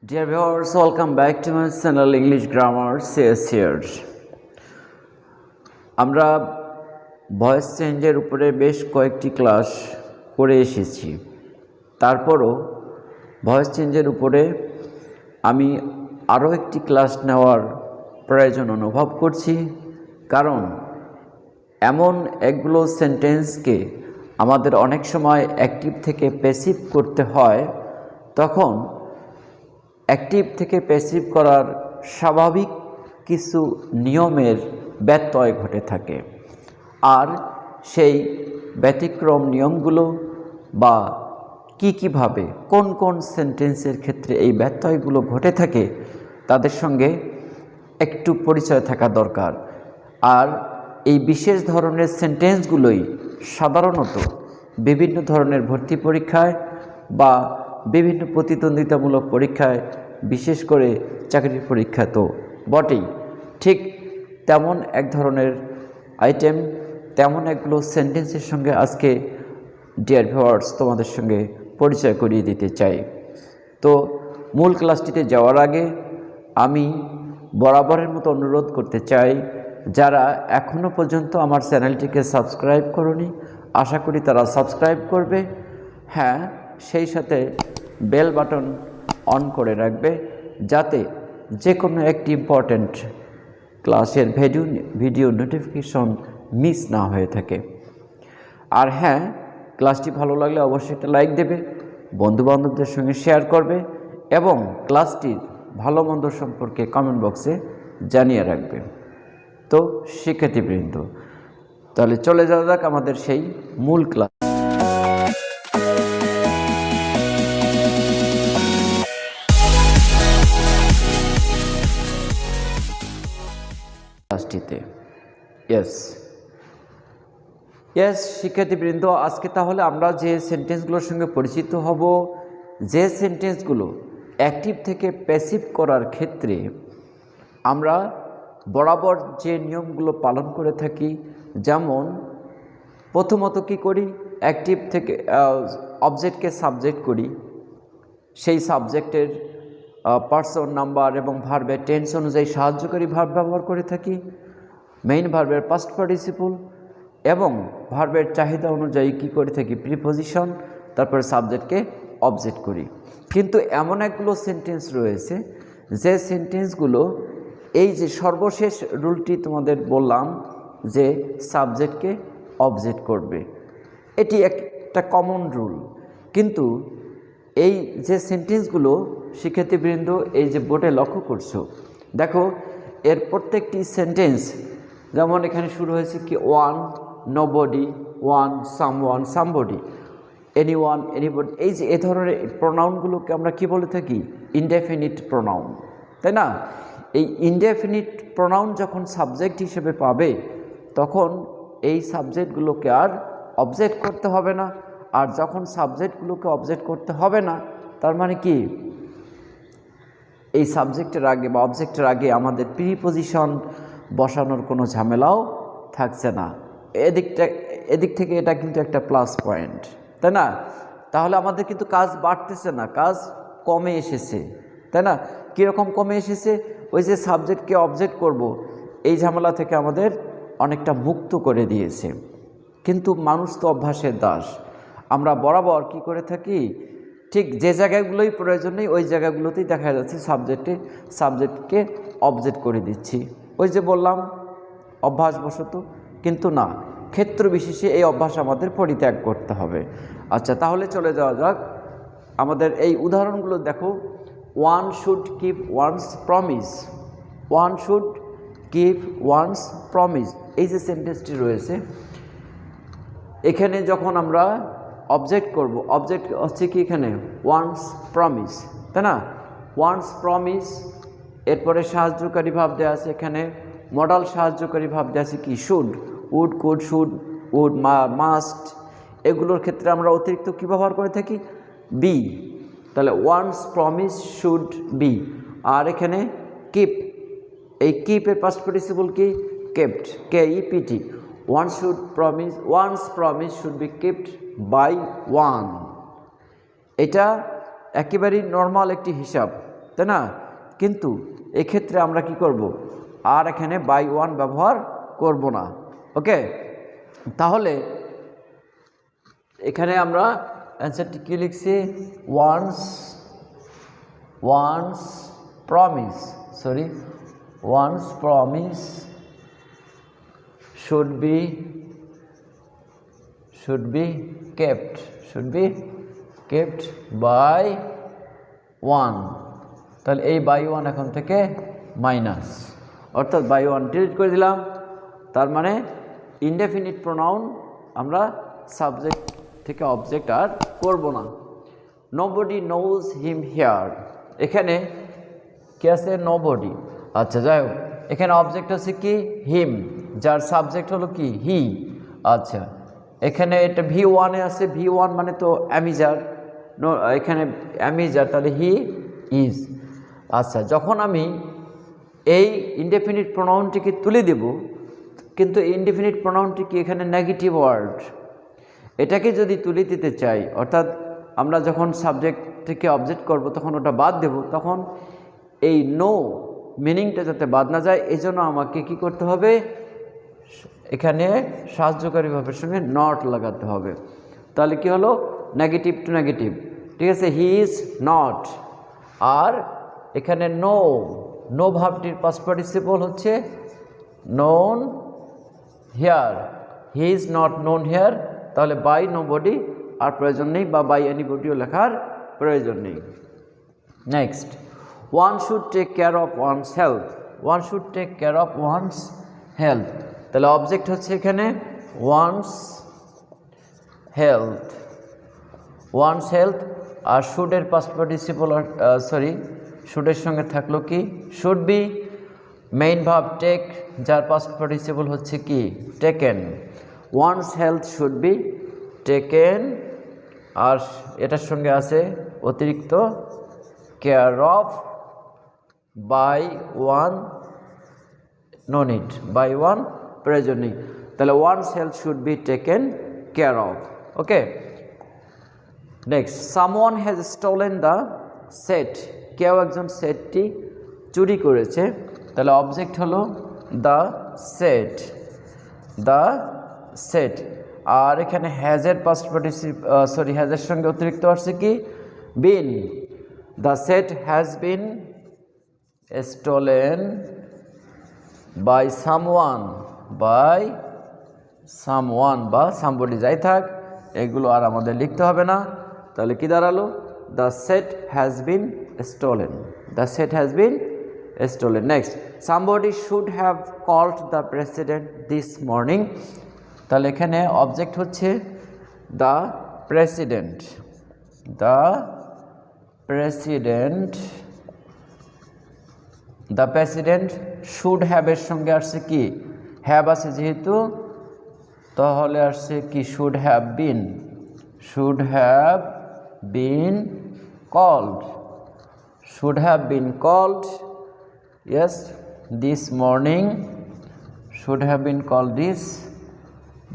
Dear viewers, welcome back to my channel English Grammar CS here. আমরা voice চেঞ্জের উপরে বেশ কয়েকটি ক্লাস করে এসেছি। তারপরও ভয়েস চেঞ্জের উপরে আমি আরও একটি ক্লাস নেওয়ার প্রয়োজন অনুভব করছি, কারণ এমন একগুলো সেন্টেন্সকে আমাদের অনেক সময় অ্যাক্টিভ থেকে প্যাসিভ করতে হয়। তখন অ্যাক্টিভ থেকে প্যাসিভ করার স্বাভাবিক কিছু নিয়মের ব্যত্যয় ঘটে থাকে, আর সেই ব্যতিক্রম নিয়মগুলো বা কীভাবে কোন কোন সেন্টেন্সের ক্ষেত্রে এই ব্যত্যয়গুলো ঘটে থাকে তাদের সঙ্গে একটু পরিচয় থাকা দরকার। আর এই বিশেষ ধরনের সেন্টেন্সগুলোই সাধারণত বিভিন্ন ধরনের ভর্তি পরীক্ষায় বা বিভিন্ন প্রতিদ্বন্দ্বিতামূলক পরীক্ষায়, বিশেষ করে চাকরির পরীক্ষা তো বটেই, ঠিক তেমন এক ধরনের আইটেম, তেমন একগুলো সেন্টেন্সের সঙ্গে আজকে ডিয়ার ভিউয়ার্স তোমাদের সঙ্গে পরিচয় করিয়ে দিতে চাই। তো মূল ক্লাসটিতে যাওয়ার আগে আমি বরাবরের মতো অনুরোধ করতে চাই, যারা এখনও পর্যন্ত আমার চ্যানেলটিকে সাবস্ক্রাইব করনি, আশা করি তারা সাবস্ক্রাইব করবে। হ্যাঁ, সেই সাথে বেল বাটন অন করে রাখবে, যাতে যে কোনো একটি ইম্পর্ট্যান্ট ক্লাসের ভিডিও নোটিফিকেশন মিস না হয়ে থাকে। আর হ্যাঁ, ক্লাসটি ভালো লাগলে অবশ্যই একটা লাইক দেবে, বন্ধুবান্ধবদের সঙ্গে শেয়ার করবে এবং ক্লাসটির ভালো মন্দ সম্পর্কে কমেন্ট বক্সে জানিয়ে রাখবে। তো শিক্ষার্থীবৃন্দ, তাহলে চলে যাওয়া যাক আমাদের সেই মূল ক্লাসটিতে। ইয়েস শিক্ষার্থীবৃন্দ, আজকে তাহলে আমরা যে সেন্টেন্সগুলোর সঙ্গে পরিচিত হব, যে সেন্টেন্সগুলো অ্যাক্টিভ থেকে প্যাসিভ করার ক্ষেত্রে আমরা বরাবর যে নিয়মগুলো পালন করে থাকি। যেমন প্রথমত কি করি, অ্যাক্টিভ থেকে অবজেক্টকে সাবজেক্ট করি, সেই সাবজেক্টের পার্সন, নাম্বার এবং ভার্বের টেন্স অনুযায়ী সাহায্যকারী ভার্ব ব্যবহার করে থাকি, মেইন ভার্বের পাস্ট পার্টিসিপল এবং ভার্বের চাহিদা অনুযায়ী কি করে থাকি, প্রিপোজিশন, তারপরে সাবজেক্টকে অবজেক্ট করি। কিন্তু এমন একগুলো সেন্টেন্স রয়েছে যে সেন্টেন্সগুলো এই যে সর্বশেষ রুলটি তোমাদের বললাম যে সাবজেক্টকে অবজেক্ট করবে, এটি একটা কমন রুল। কিন্তু এই যে সেন্টেন্সগুলো শিক্ষার্থীবৃন্দ এই যে বোর্ডে লক্ষ্য করছো, দেখো এর প্রত্যেকটি সেন্টেন্স, যেমন এখানে শুরু হয়েছে কি one, nobody, one, someone, somebody, anyone, anybody, এই যে এ ধরনের প্রোনাউনগুলোকে আমরা কি বলে থাকি, ইনডেফিনিট প্রোনাউন, তাই না? এই ইনডেফিনিট প্রোনাউন যখন সাবজেক্ট হিসেবে পাবে, তখন এই সাবজেক্টগুলোকে আর অবজেক্ট করতে হবে না। আর যখন সাবজেক্টগুলোকে অবজেক্ট করতে হবে না, তার মানে কি এই সাবজেক্টের আগে বা অবজেক্টের আগে আমাদের প্রিপোজিশন বসানোর কোনো ঝামেলাও থাকছে না। এদিক থেকে এটা কিন্তু একটা প্লাস পয়েন্ট, তাই না? তাহলে আমাদের কিন্তু কাজ বাড়তেছে না, কাজ কমে এসেছে, তাই না? কীরকম কমে এসেছে, ওই যে সাবজেক্টকে অবজেক্ট করব, এই ঝামেলা থেকে আমাদের অনেকটা মুক্ত করে দিয়েছে। কিন্তু মানুষ তো অভ্যাসের দাস, আমরা বরাবর কি করে থাকি, ঠিক যে জায়গাগুলোই প্রয়োজন নেই ওই জায়গাগুলোতেই দেখা যাচ্ছে সাবজেক্টকে অবজেক্ট করে দিচ্ছি। ওই যে বললাম অভ্যাসবশত, কিন্তু না, ক্ষেত্র বিশেষে এই অভ্যাস আমাদের পরিত্যাগ করতে হবে। আচ্ছা, তাহলে চলে যাওয়া যাক আমাদের এই উদাহরণগুলো। দেখো, one should keep one's promise, one should keep one's promise, এই যে সেন্টেন্সটি রয়েছে, এখানে যখন আমরা অবজেক্ট করব, অবজেক্ট হচ্ছে কি এখানে ওয়ানস প্রমিস, তাই না? ওয়ানস প্রমিস, এরপরে সাহায্যকারী ভাব দেওয়া আছে, এখানে মডাল সাহায্যকারী ভাব দেওয়া আছে কি should, would, could, should, would, must, এগুলোর ক্ষেত্রে আমরা অতিরিক্ত কী ব্যবহার করে থাকি, বি। তাহলে ওয়ানস প্রমিস শুড বি। আর এখানে কিপ, এই কিপের পাস্ট পার্টিসিপল কি, kept, KEPT। one's promise should be kept by one। এটা একেবারেই নর্মাল একটি হিসাব, তাই না? কিন্তু এক্ষেত্রে আমরা কি করব, আর এখানে বাই ওয়ান ব্যবহার করব না। ওকে, তাহলে এখানে আমরা অ্যান্সারটি কী লিখছি, one's promise should be kept by one। তাহলে এই বাই ওয়ান এখন থেকে মাইনাস, অর্থাৎ বাই ওয়ান ডিলিট করে দিলাম। তার মানে ইনডেফিনিট প্রোনাউন আমরা সাবজেক্ট থেকে অবজেক্ট আর করব না। নোবডি নোজ হিম হিয়ার, এখানে কি আছে, নোবডি। আচ্ছা যাই হোক, এখানে অবজেক্ট আছে কি, হিম, যার সাবজেক্ট হলো কি, হি। আচ্ছা, এখানে এটা V1-এ আছে, V1 মানে তো অ্যামিজার, এখানে অ্যামিজার, তাহলে হি ইজ। আচ্ছা, যখন আমি এই ইনডেফিনিট প্রোনাউনটিকে তুলে দেব, কিন্তু ইনডেফিনিট প্রোনাউনটি কি এখানে নেগেটিভ ওয়ার্ড, এটাকে যদি তুলে দিতে চাই, অর্থাৎ আমরা যখন সাবজেক্ট থেকে অবজেক্ট করব তখন ওটা বাদ দেব, তখন এই নো মিনিংটা যাতে বাদ না যায়, এই জন্য আমাকে কি করতে হবে, এখানে সাহায্যকারী ভাবের সঙ্গে নট লাগাতে হবে। তাহলে কি হলো, নেগেটিভ টু নেগেটিভ, ঠিক আছে, হি ইজ নট। আর এখানে নো ভাবটির পাস্ট পার্টিসিপল হচ্ছে known here, he is not known here. তাহলে বাই নোবডি আর প্রয়োজন নেই, বা বাই এনিবডিও লেখার প্রয়োজন নেই। Next, one should take care of one's health. তাহলে অবজেক্ট হচ্ছে এখানে ওয়ানস হেলথ, আর শুডের পাস্ট পার্টিসিপল, শুডের সঙ্গে থাকলো কি, should be. Main verb take, যার পাস্ট পার্টিসিপল হচ্ছে কি, taken. One's health should be taken, আর এটার সঙ্গে আছে অতিরিক্ত care of, by one no need, by one প্রয়োজন নেই। তাহলে one's health should be taken care of. Okay, next, someone has stolen the set, কেউ একজন সেটটি চুরি করেছে। তাহলে অবজেক্ট হলো দ্য সেট, আর এখানে হ্যাজের পাস্ট পার্টিসিপল, হ্যাজের সঙ্গে অতিরিক্ত আসছে কি, been. The set has been stolen by someone বা সামবডি, যাই থাক, এগুলো আর আমাদের লিখতে হবে না। তাহলে কি দাঁড়ালো, the set has been stolen, next, somebody should have called the president this morning. তাহলে এখানে অবজেক্ট হচ্ছে দ্য প্রেসিডেন্ট, শুড হ্যাভের সঙ্গে আসছে কি, হ্যাভ আছে যেহেতু, তাহলে আসছে কি, should have been called, yes, this morning, should have been called this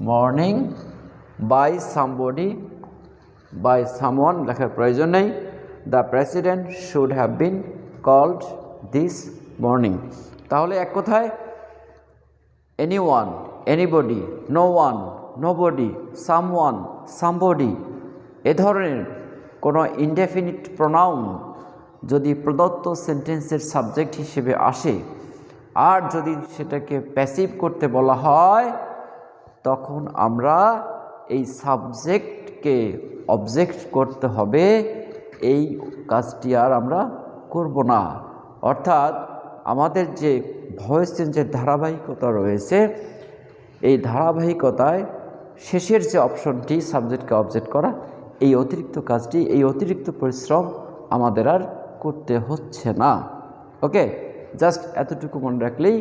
morning by somebody, by someone লেখার প্রয়োজন নেই। The president should have been called this morning। তাহলে এক কথায় anyone, anybody, no one, nobody, someone, somebody, এ ধরনের কোনো indefinite pronoun যদি প্রদত্ত সেন্টেন্সের সাবজেক্ট হিসেবে আসে, আর যদি সেটাকে প্যাসিভ করতে বলা হয়, তখন আমরা এই সাবজেক্টকে অবজেক্ট করতে হবে, এই কাজটি আর আমরা করব না। অর্থাৎ আমাদের যে ভয়েস চেঞ্জের ধারাবাহিকতা রয়েছে, এই ধারাবাহিকতায় শেষের যে অপশনটি সাবজেক্টকে অবজেক্ট করা, এই অতিরিক্ত কাজটি, এই অতিরিক্ত পরিশ্রম আমাদের আর করতে হচ্ছে না। ওকে, জাস্ট এতটুকু মনে রাখলেই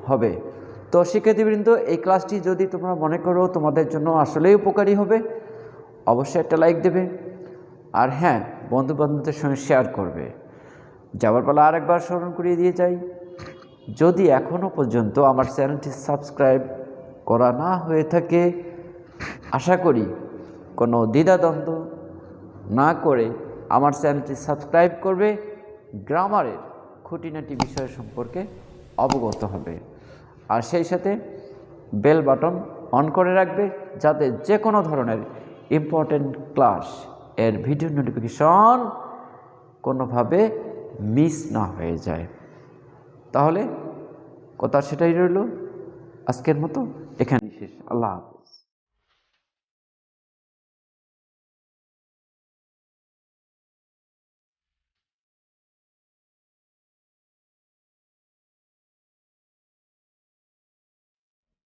হবে। তো শিক্ষার্থীবৃন্দ, এই ক্লাসটি যদি তোমরা মনে করো তোমাদের জন্য আসলেই উপকারী হবে, অবশ্যই একটা লাইক দেবে, আর হ্যাঁ, বন্ধুবান্ধবদের সঙ্গে শেয়ার করবে। যাওয়ার বেলা আরেকবার স্মরণ করিয়ে দিয়ে যাই, যদি এখনও পর্যন্ত আমার চ্যানেলটি সাবস্ক্রাইব করা না হয়ে থাকে, আশা করি কোনো দ্বিধাদ্বন্দ্ব না করে আমার চ্যানেলটি সাবস্ক্রাইব করবে গ্রামারের খুঁটিনাটি বিষয় সম্পর্কে অবগত হবে। আর সেই সাথে বেল বাটন অন করে রাখবে, যাতে যে কোনো ধরনের ইম্পর্টেন্ট ক্লাস এর ভিডিও নোটিফিকেশন কোনোভাবে মিস না হয়ে যায়। তাহলে কথা সেটাই রইল, আজকের মতো এখানে শেষ। আল্লাহ হাফেজ।